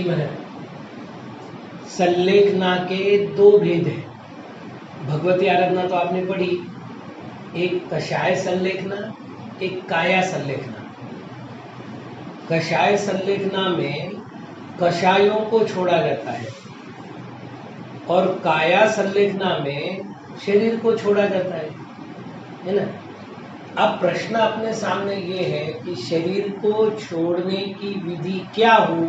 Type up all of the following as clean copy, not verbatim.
जीवन है। संलेखना के दो भेद हैं। भगवती आराधना तो आपने पढ़ी, एक कषाय संलेखना, एक काया संलेखना। कषाय संलेखना में कषायों को छोड़ा जाता है और काया संलेखना में शरीर को छोड़ा जाता है ना। अब प्रश्न अपने सामने ये है कि शरीर को छोड़ने की विधि क्या हो।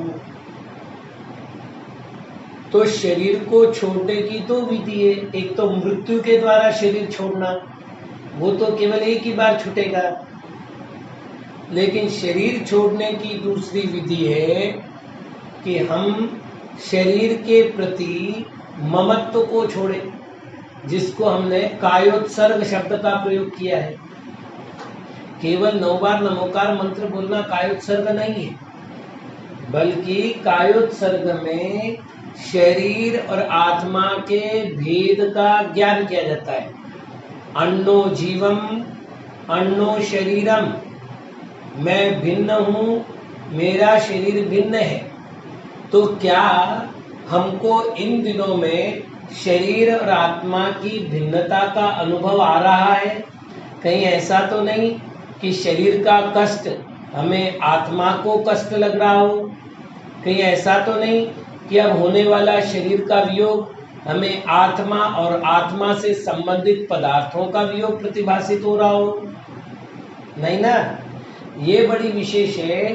तो शरीर को छोड़ने की दो विधि है। एक तो मृत्यु के द्वारा शरीर छोड़ना, वो तो केवल एक ही बार छूटेगा। लेकिन शरीर छोड़ने की दूसरी विधि है कि हम शरीर के प्रति ममत्व को छोड़ें, जिसको हमने कायोत्सर्ग शब्द का प्रयोग किया है। केवल 9 बार नमोकार मंत्र बोलना कायोत्सर्ग नहीं है, बल्कि कायोत्सर्ग में शरीर और आत्मा के भेद का ज्ञान किया जाता है। अन्नो जीवम अन्नो शरीरम, मैं भिन्न हूँ, मेरा शरीर भिन्न है। तो क्या हमको इन दिनों में शरीर और आत्मा की भिन्नता का अनुभव आ रहा है? कहीं ऐसा तो नहीं कि शरीर का कष्ट हमें आत्मा को कष्ट लग रहा हो? कहीं ऐसा तो नहीं कि अब होने वाला शरीर का वियोग हमें आत्मा और आत्मा से संबंधित पदार्थों का वियोग प्रतिभासित हो रहा हो? नहीं ना। ये बड़ी विशेष है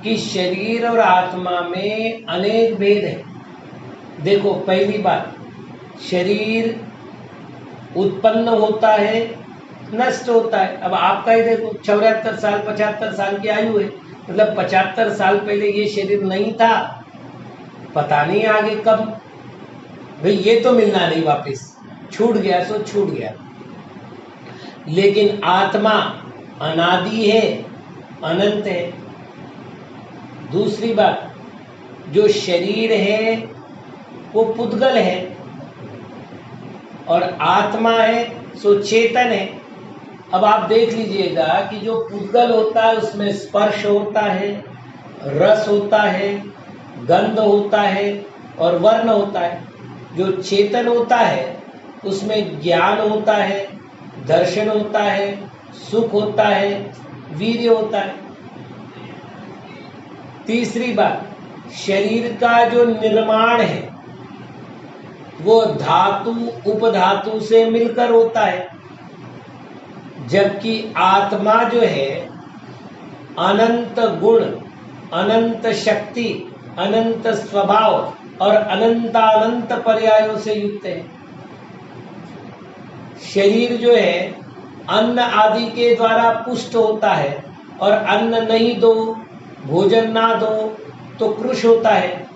कि शरीर और आत्मा में अनेक भेद हैं। देखो, पहली बात, शरीर उत्पन्न होता है, नष्ट होता है। अब आपका ही देखो, 74 साल 75 साल की आयु है, मतलब 75 साल पहले ये शरीर नहीं था, पता नहीं आगे कब। भाई ये तो मिलना नहीं, वापस छूट गया सो छूट गया। लेकिन आत्मा अनादि है, अनंत है। दूसरी बात, जो शरीर है वो पुद्गल है और आत्मा है सो चेतन है। अब आप देख लीजिएगा कि जो पुद्गल होता है उसमें स्पर्श होता है, रस होता है, गंध होता है और वर्ण होता है। जो चेतन होता है उसमें ज्ञान होता है, दर्शन होता है, सुख होता है, वीर्य होता है। तीसरी बात, शरीर का जो निर्माण है वो धातु उपधातु से मिलकर होता है, जबकि आत्मा जो है अनंत गुण, अनंत शक्ति, अनंत स्वभाव और अनंतानंत पर्यायों से युक्त है। शरीर जो है अन्न आदि के द्वारा पुष्ट होता है और अन्न नहीं दो, भोजन ना दो तो कृश होता है।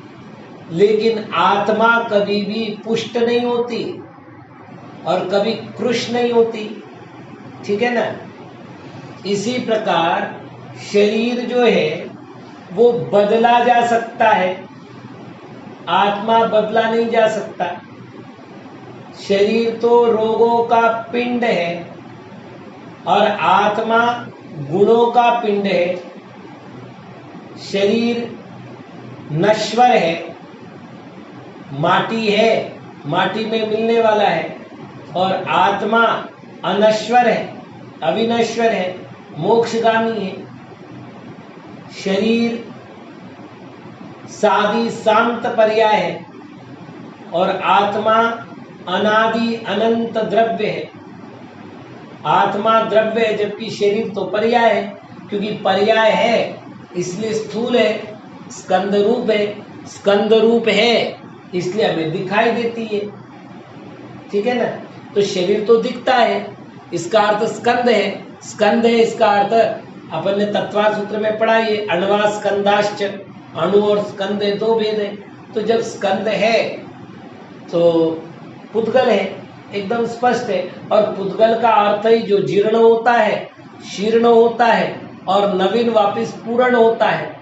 लेकिन आत्मा कभी भी पुष्ट नहीं होती और कभी कृश नहीं होती। ठीक है ना। इसी प्रकार शरीर जो है वो बदला जा सकता है, आत्मा बदला नहीं जा सकता। शरीर तो रोगों का पिंड है और आत्मा गुणों का पिंड है। शरीर नश्वर है, माटी है, माटी में मिलने वाला है, और आत्मा अनश्वर है, अविनश्वर है, मोक्षगामी है। शरीर सादि शांत पर्याय है और आत्मा अनादि अनंत द्रव्य है। आत्मा द्रव्य है जबकि शरीर तो पर्याय है, क्योंकि पर्याय है इसलिए स्थूल है, स्कंद रूप है, स्कंद रूप है इसलिए हमें दिखाई देती है। ठीक है ना। तो शरीर तो दिखता है, इसका अर्थ स्कंद है, स्कंद है इसका अर्थ अपन ने तत्वार सूत्र में पढ़ा, ये अण्वा स्कंदाश्च, अणु और स्कंद है, दो भेद है। तो जब स्कंद है तो पुद्गल है, एकदम स्पष्ट है। और पुद्गल का अर्थ ही जो जीर्ण होता है, शीर्ण होता है और नवीन वापिस पूर्ण होता है,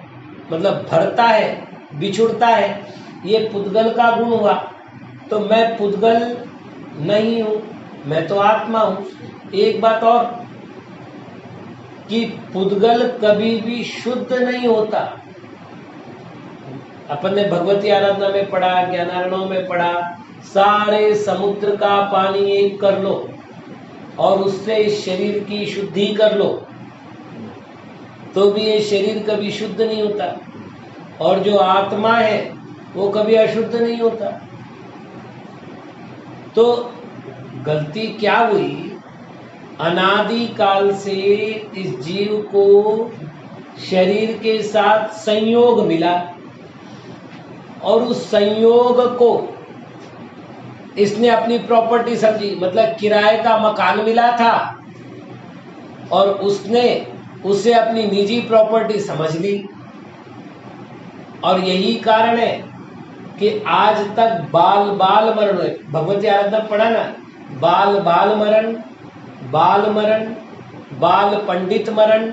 मतलब भरता है, बिछुड़ता है, ये पुद्गल का गुण हुआ। तो मैं पुद्गल नहीं हूं, मैं तो आत्मा हूं। एक बात और कि पुद्गल कभी भी शुद्ध नहीं होता। अपन ने भगवती आराधना में पढ़ा, ज्ञानारणों में पढ़ा, सारे समुद्र का पानी एक कर लो और उससे इस शरीर की शुद्धि कर लो, तो भी ये शरीर कभी शुद्ध नहीं होता। और जो आत्मा है वो कभी अशुद्ध नहीं होता। तो गलती क्या हुई, अनादि काल से इस जीव को शरीर के साथ संयोग मिला और उस संयोग को इसने अपनी प्रॉपर्टी समझी। मतलब किराए का मकान मिला था और उसने उसे अपनी निजी प्रॉपर्टी समझ ली। और यही कारण है कि आज तक बाल बाल मरण हुए। भगवती आराधना पढ़ा ना, बाल बाल मरण, बाल मरण, बाल पंडित मरण,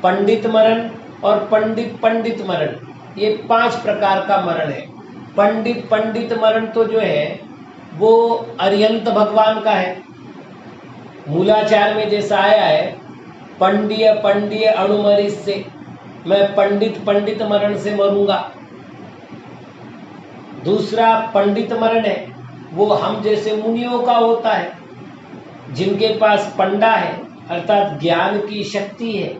पंडित मरण और पंडित पंडित मरण, ये 5 प्रकार का मरण है। पंडित पंडित मरण तो जो है वो अरिहंत भगवान का है। मूलाचार में जैसा आया है, पंडिय पंडिय अणुमरिस से, मैं पंडित पंडित मरण से मरूंगा। दूसरा पंडित मरण है, वो हम जैसे मुनियों का होता है, जिनके पास पंडा है अर्थात ज्ञान की शक्ति है,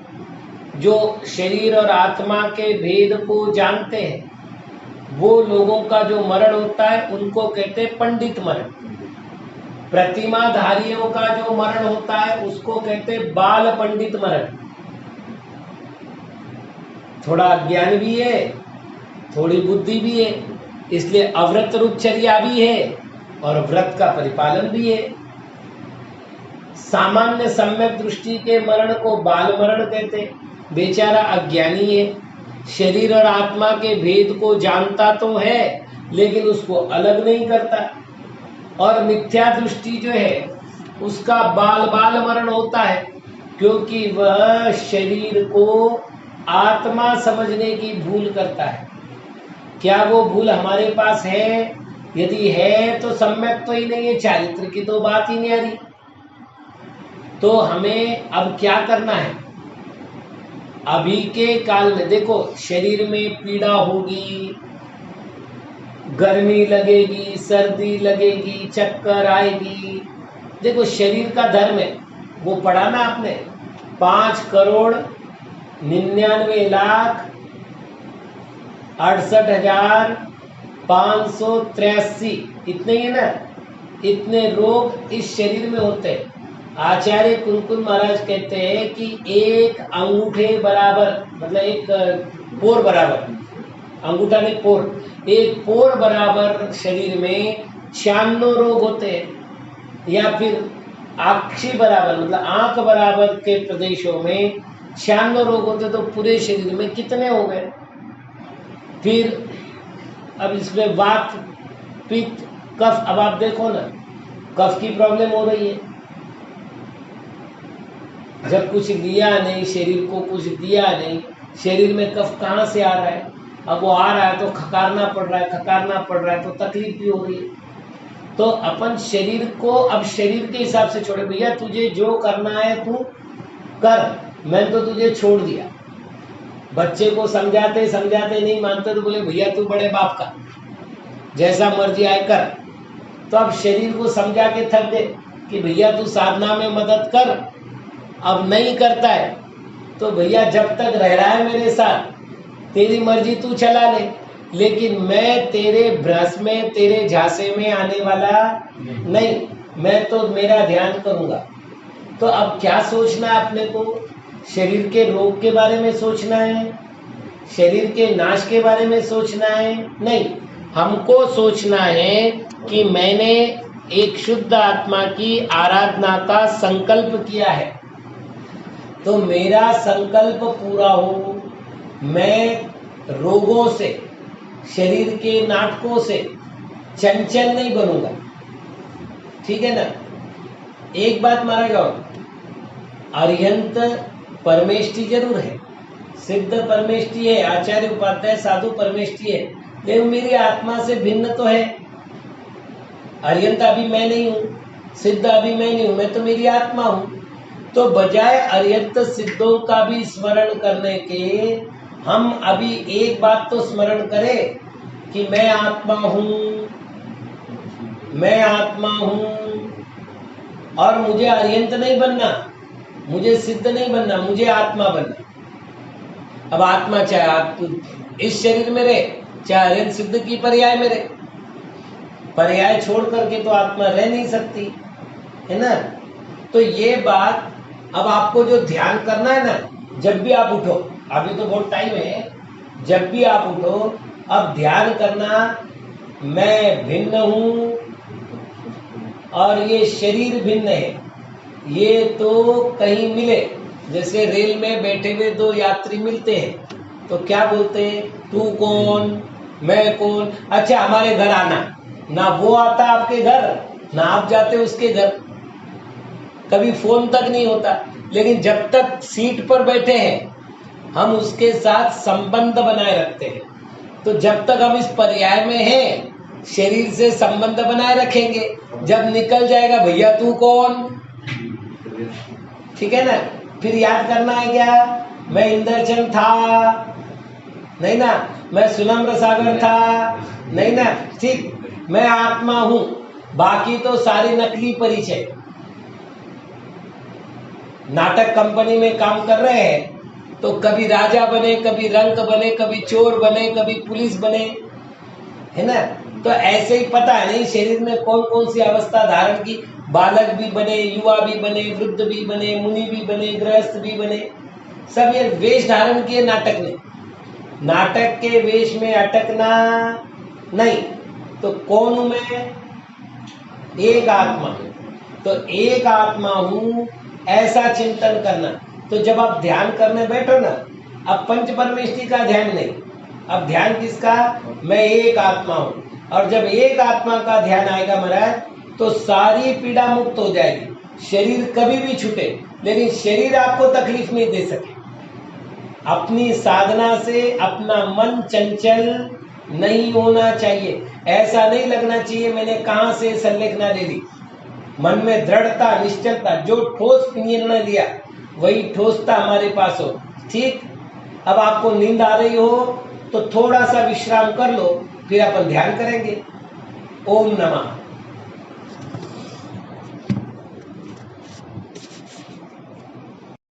जो शरीर और आत्मा के भेद को जानते हैं, वो लोगों का जो मरण होता है उनको कहते हैं पंडित मरण। प्रतिमाधारियों का जो मरण होता है उसको कहते हैं बाल पंडित मरण। थोड़ा ज्ञान भी है, थोड़ी बुद्धि भी है, इसलिए अव्रत रूपचर्या भी है और व्रत का परिपालन भी है। सामान्य सम्यक दृष्टि के मरण को बाल मरण कहते। बेचारा अज्ञानी है, शरीर और आत्मा के भेद को जानता तो है लेकिन उसको अलग नहीं करता। और मिथ्या दृष्टि जो है उसका बाल बाल मरण होता है, क्योंकि वह शरीर को आत्मा समझने की भूल करता है। क्या वो भूल हमारे पास है? यदि है तो सम्यक तो ही नहीं है, चारित्र की तो बात ही नहीं आ रही। तो हमें अब क्या करना है? अभी के काल में देखो, शरीर में पीड़ा होगी, गर्मी लगेगी, सर्दी लगेगी, चक्कर आएगी। देखो शरीर का धर्म है, वो पढ़ा ना आपने, 5,99,68,583, इतने ही ना, इतने रोग इस शरीर में होते हैं। आचार्य कुंकुन महाराज कहते हैं कि एक अंगूठे बराबर, मतलब एक पोर बराबर, अंगूठा नहीं पोर, एक पोर बराबर शरीर में 96 रोग होते हैं। या फिर आक्षी बराबर, मतलब आंख बराबर के प्रदेशों में 96 रोग होते, तो पूरे शरीर में कितने हो गए? फिर अब इसमें वात, पित्त, कफ, अब आप देखो ना, कफ की प्रॉब्लम हो रही है। जब कुछ लिया नहीं, शरीर को कुछ दिया नहीं, शरीर में कफ कहाँ से आ रहा है? अब वो आ रहा है तो खकारना पड़ रहा है, खकारना पड़ रहा है तो तकलीफ भी हो रही है। तो अपन शरीर को अब शरीर के हिसाब से छोड़े। भैया तुझे जो करना है तू कर, मैं तो तुझे छोड़ दिया। बच्चे को समझाते समझाते नहीं मानते तो बोले भैया तू बड़े बाप का, जैसा मर्जी आए कर। तो अब शरीर को समझा के थक दे कि भैया तू साधना में मदद कर, अब नहीं करता है तो भैया जब तक रह रहा है मेरे साथ तेरी मर्जी तू चला ले, लेकिन मैं तेरे भ्रस में, तेरे झांसे में आने वाला नहीं, मैं तो मेरा ध्यान करूंगा। तो अब क्या सोचना है अपने को? शरीर के रोग के बारे में सोचना है? शरीर के नाश के बारे में सोचना है? नहीं, हमको सोचना है कि मैंने एक शुद्ध आत्मा की आराधना का संकल्प किया है, तो मेरा संकल्प पूरा हो, मैं रोगों से, शरीर के नाटकों से चंचल नहीं बनूंगा। ठीक है ना? एक बात माना जाओ, अरिहंत परमेष्टि जरूर है, सिद्ध परमेष्टि है, आचार्य उपाध्याय साधु परमेष्टि है, लेकिन मेरी आत्मा से भिन्न तो है। अरिहंत अभी मैं नहीं हूँ, सिद्ध अभी मैं नहीं हूँ, मैं तो मेरी आत्मा हूँ। तो बजाय अरिहंत सिद्धों का भी स्मरण करने के, हम अभी एक बात तो स्मरण करें कि मैं आत्मा हूँ, मैं आत्मा हूँ, और मुझे अर्यंत नहीं बनना, मुझे सिद्ध नहीं बनना, मुझे आत्मा बनना। अब आत्मा चाहे आप इस शरीर में रहे, चाहे अर्यंत सिद्ध की पर्याय में रहे, पर्याय छोड़ करके तो आत्मा रह नहीं सकती है ना। तो ये बात अब आपको जो ध्यान करना है ना, जब भी आप उठो, अभी तो बहुत टाइम है, जब भी आप उठो अब ध्यान करना, मैं भिन्न हूं और ये शरीर भिन्न है। ये तो कहीं मिले, जैसे रेल में बैठे हुए दो यात्री मिलते हैं तो क्या बोलते हैं, तू कौन मैं कौन, अच्छा हमारे घर आना, ना वो आता आपके घर ना आप जाते उसके घर, कभी फोन तक नहीं होता। लेकिन जब तक सीट पर बैठे हैं हम उसके साथ संबंध बनाए रखते हैं। तो जब तक हम इस पर्याय में हैं शरीर से संबंध बनाए रखेंगे, जब निकल जाएगा भैया तू कौन, ठीक है ना, फिर याद करना है क्या, मैं इंद्रचंद था नहीं ना, मैं सुनम्र सागर था नहीं ना, ठीक, मैं आत्मा हूं, बाकी तो सारी नकली परिचय। नाटक कंपनी में काम कर रहे हैं तो कभी राजा बने, कभी रंक बने, कभी चोर बने, कभी पुलिस बने, है ना। तो ऐसे ही पता है नहीं शरीर में कौन कौन सी अवस्था धारण की, बालक भी बने, युवा भी बने, वृद्ध भी बने, मुनि भी बने, गृहस्थ भी बने, सब ये वेश धारण किए नाटक ने। नाटक के वेश में अटकना नहीं, तो कौन हूं मैं, एक आत्मा। तो एक आत्मा हूं ऐसा चिंतन करना। तो जब आप ध्यान करने बैठो ना, अब पंच परमेष्टि का ध्यान नहीं, अब ध्यान किसका, मैं एक आत्मा हूं। और जब एक आत्मा का ध्यान आएगा महाराज तो सारी पीड़ा मुक्त हो जाएगी। शरीर कभी भी छूटे लेकिन शरीर आपको तकलीफ नहीं दे सके। अपनी साधना से अपना मन चंचल नहीं होना चाहिए, ऐसा नहीं लगना चाहिए मैंने कहां से संलेखना ले ली। मन में दृढ़ता निश्चलता, जो ठोस निर्णय लिया वही ठोसता हमारे पास हो। ठीक, अब आपको नींद आ रही हो तो थोड़ा सा विश्राम कर लो, फिर अपन ध्यान करेंगे। ओम नमः।